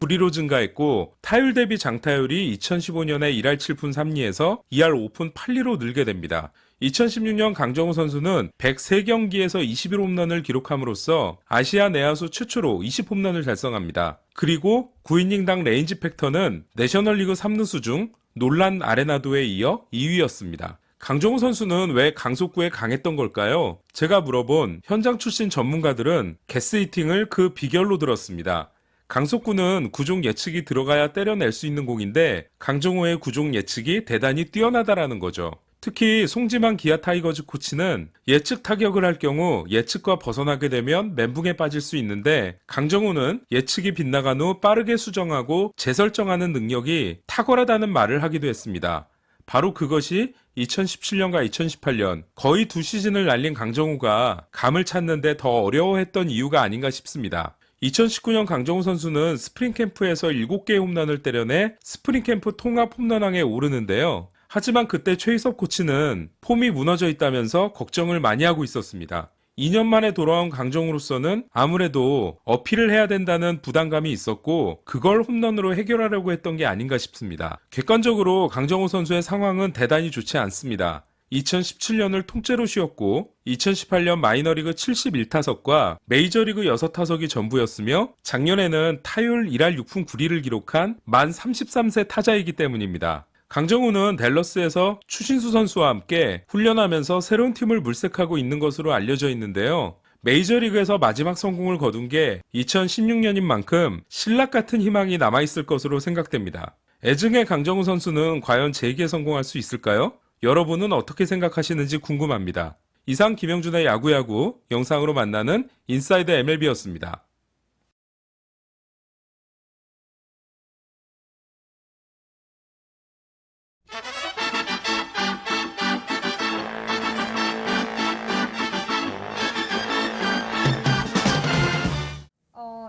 9리로 증가했고 타율 대비 장타율이 2015년에 1할 7푼 3리에서 2할 5푼 8리로 늘게 됩니다. 2016년 강정호 선수는 103경기에서 21홈런을 기록함으로써 아시아 내야수 최초로 20홈런을 달성합니다. 그리고 9이닝당 레인지 팩터는 내셔널리그 3루수 중 놀란 아레나도에 이어 2위였습니다. 강정호 선수는 왜 강속구에 강했던 걸까요? 제가 물어본 현장 출신 전문가들은 게스히팅을 그 비결로 들었습니다. 강속구는 구종 예측이 들어가야 때려낼 수 있는 공인데 강정호의 구종 예측이 대단히 뛰어나다라는 거죠. 특히 송지만 기아 타이거즈 코치는 예측 타격을 할 경우 예측과 벗어나게 되면 멘붕에 빠질 수 있는데 강정호는 예측이 빗나간 후 빠르게 수정하고 재설정하는 능력이 탁월하다는 말을 하기도 했습니다. 바로 그것이 2017년과 2018년 거의 2시즌을 날린 강정호가 감을 찾는데 더 어려워했던 이유가 아닌가 싶습니다. 2019년 강정호 선수는 스프링캠프에서 7개의 홈런을 때려내 스프링캠프 통합 홈런왕에 오르는데요. 하지만 그때 최희섭 코치는 폼이 무너져 있다면서 걱정을 많이 하고 있었습니다. 2년 만에 돌아온 강정호로서는 아무래도 어필을 해야 된다는 부담감이 있었고 그걸 홈런으로 해결하려고 했던 게 아닌가 싶습니다. 객관적으로 강정호 선수의 상황은 대단히 좋지 않습니다. 2017년을 통째로 쉬었고 2018년 마이너리그 71타석과 메이저리그 6타석이 전부였으며 작년에는 타율 1할 6푼 9리를 기록한 만 33세 타자이기 때문입니다. 강정호는 댈러스에서 추신수 선수와 함께 훈련하면서 새로운 팀을 물색하고 있는 것으로 알려져 있는데요. 메이저리그에서 마지막 성공을 거둔 게 2016년인 만큼 신락 같은 희망이 남아있을 것으로 생각됩니다. 애증의 강정호 선수는 과연 재기에 성공할 수 있을까요? 여러분은 어떻게 생각하시는지 궁금합니다. 이상 김영준의 야구야구 영상으로 만나는 인사이드 MLB였습니다.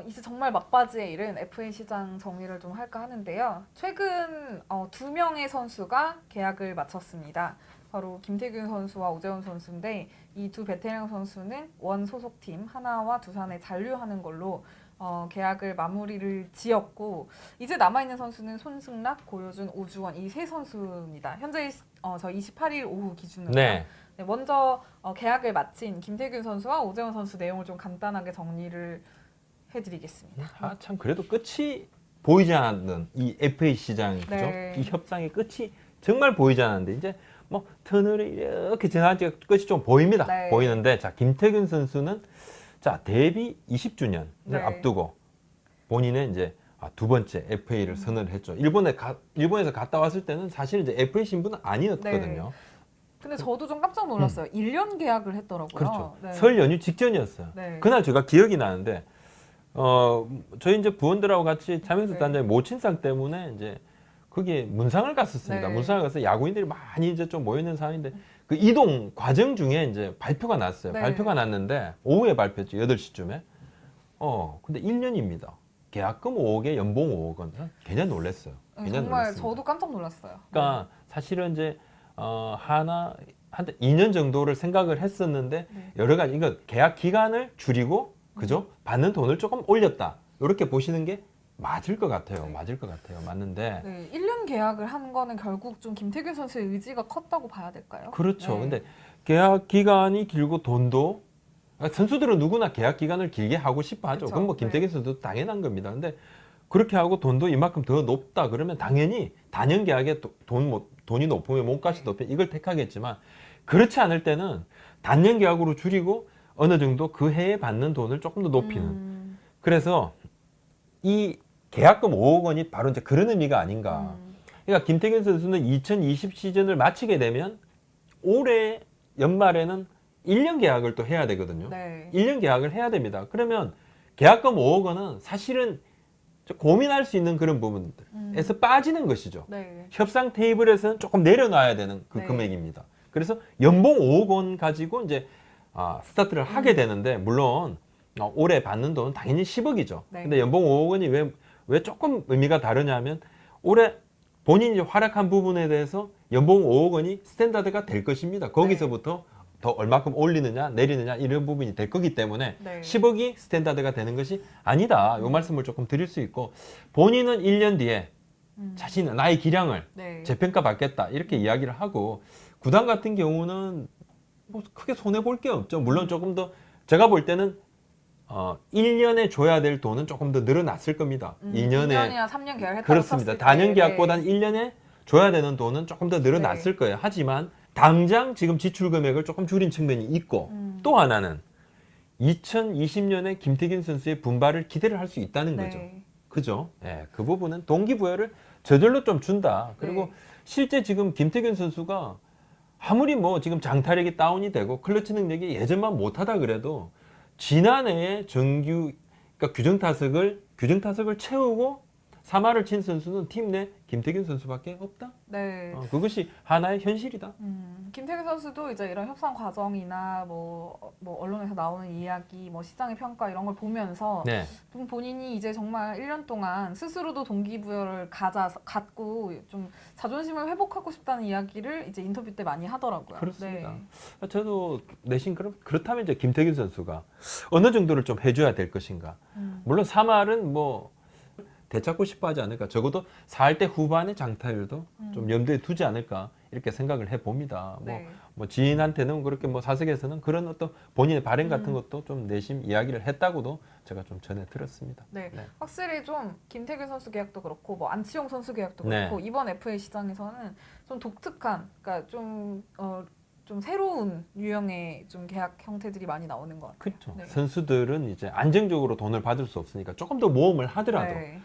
이제 정말 막바지에 이른 FA 시장 정리를 좀 할까 하는데요. 최근 2명의 선수가 계약을 마쳤습니다. 바로 김태균 선수와 오재원 선수인데 이 두 베테랑 선수는 원 소속팀 하나와 두산에 잔류하는 걸로 계약을 마무리를 지었고 이제 남아있는 선수는 손승락, 고효준, 오주원 이 세 선수입니다. 현재 저 28일 오후 기준으로 네. 네, 먼저 계약을 마친 김태균 선수와 오재원 선수 내용을 좀 간단하게 정리를 해드리겠습니다. 참 그래도 끝이 보이지 않는 이 FA 시장, 그죠? 네. 이 협상의 끝이 정말 보이지 않는데 이제 뭐 터널이 이렇게 지나가니까 끝이 좀 보입니다. 네. 보이는데 자 김태균 선수는 자 데뷔 20주년을 네. 앞두고 본인의 이제 두 번째 FA를 선언을 했죠. 일본에서 갔다 왔을 때는 사실 이제 FA 신분은 아니었거든요. 근데 저도 좀 깜짝 놀랐어요. 1년 계약을 했더라고요. 그렇죠. 네. 설 연휴 직전이었어요. 네. 그날 제가 기억이 나는데 저희 이제 부원들하고 같이 차명수 네. 단장의 모친상 때문에 이제 거기에 문상을 갔었습니다. 네. 문상을 가서 야구인들이 많이 이제 좀 모여있는 상황인데 그 이동 과정 중에 이제 발표가 났어요. 네. 발표가 났는데 오후에 발표했죠. 8시쯤에. 근데 1년입니다. 계약금 5억에 연봉 5억 원. 굉장히 놀랐어요. 네, 굉장히 정말 놀랐습니다. 저도 깜짝 놀랐어요. 그러니까 사실은 이제 한때 2년 정도를 생각을 했었는데 네. 여러 가지 이거 계약 기간을 줄이고 그죠? 받는 돈을 조금 올렸다. 이렇게 보시는 게 맞을 것 같아요. 네. 맞을 것 같아요. 맞는데 네, 1년 계약을 한 거는 결국 좀 김태균 선수의 의지가 컸다고 봐야 될까요? 그렇죠. 네. 근데 계약 기간이 길고 돈도 선수들은 누구나 계약 기간을 길게 하고 싶어 하죠. 그쵸. 그건 뭐 김태균 선수도 당연한 겁니다. 근데 그렇게 하고 돈도 이만큼 더 높다 그러면 당연히 단연 계약에 돈이 높으면 몸값이 높으면 이걸 택하겠지만 그렇지 않을 때는 단년 계약으로 줄이고 어느 정도 그 해에 받는 돈을 조금 더 높이는. 그래서 이 계약금 5억 원이 바로 이제 그런 의미가 아닌가. 그러니까 김태균 선수는 2020 시즌을 마치게 되면 올해 연말에는 1년 계약을 또 해야 되거든요. 네. 1년 계약을 해야 됩니다. 그러면 계약금 5억 원은 사실은 좀 고민할 수 있는 그런 부분들에서 빠지는 것이죠. 네. 협상 테이블에서는 조금 내려놔야 되는 그 네. 금액입니다. 그래서 연봉 5억 원 가지고 이제 스타트를 하게 되는데 물론 올해 받는 돈은 당연히 10억이죠. 네. 근데 연봉 5억 원이 왜 조금 의미가 다르냐면 올해 본인이 활약한 부분에 대해서 연봉 5억 원이 스탠다드가 될 것입니다. 거기서부터 더 얼마큼 올리느냐 내리느냐 이런 부분이 될 거기 때문에 네. 10억이 스탠다드가 되는 것이 아니다. 이 말씀을 조금 드릴 수 있고 본인은 1년 뒤에 자신의 나의 기량을 네. 재평가 받겠다 이렇게 이야기를 하고 구단 같은 경우는 뭐 크게 손해 볼 게 없죠. 물론 조금 더 제가 볼 때는 1년에 줘야 될 돈은 조금 더 늘어났을 겁니다. 2년에 2년이나 3년 계약을 했다고 그렇습니다. 쳤을 때, 단연 네. 계약보다는 1년에 줘야 되는 돈은 조금 더 늘어났을 거예요. 하지만 당장 지금 지출 금액을 조금 줄인 측면이 있고 또 하나는 2020년에 김태균 선수의 분발을 기대를 할 수 있다는 네. 거죠. 그죠? 예, 그 부분은 동기부여를 저절로 좀 준다. 그리고 네. 실제 지금 김태균 선수가 아무리 뭐 지금 장타력이 다운이 되고 클러치 능력이 예전만 못하다 그래도 지난해에 그러니까 규정 타석을 채우고 3할을 친 선수는 팀 내 김태균 선수밖에 없다. 네. 그것이 하나의 현실이다. 김태균 선수도 이제 이런 협상 과정이나 뭐 언론에서 나오는 이야기, 뭐 시장의 평가 이런 걸 보면서 네, 좀 본인이 이제 정말 1년 동안 스스로도 동기부여를 갖고 좀 자존심을 회복하고 싶다는 이야기를 이제 인터뷰 때 많이 하더라고요. 그렇습니다. 네. 저도 내심 그렇다면 이제 김태균 선수가 어느 정도를 좀 해줘야 될 것인가. 물론 3할은 뭐 되찾고 싶어 하지 않을까. 적어도 4할 때 후반의 장타율도 좀 염두에 두지 않을까 이렇게 생각을 해봅니다. 네. 뭐 지인한테는 그렇게 뭐 사석에서는 그런 어떤 본인의 발행 같은 것도 좀 내심 이야기를 했다고도 제가 좀 전해 들었습니다. 네. 네. 확실히 좀 김태균 선수 계약도 그렇고 뭐 안치홍 선수 계약도 네. 그렇고 이번 FA 시장에서는 좀 독특한, 그러니까 좀 새로운 유형의 좀 계약 형태들이 많이 나오는 것 같아요. 그렇죠. 네. 선수들은 이제 안정적으로 돈을 받을 수 없으니까 조금 더 모험을 하더라도 네.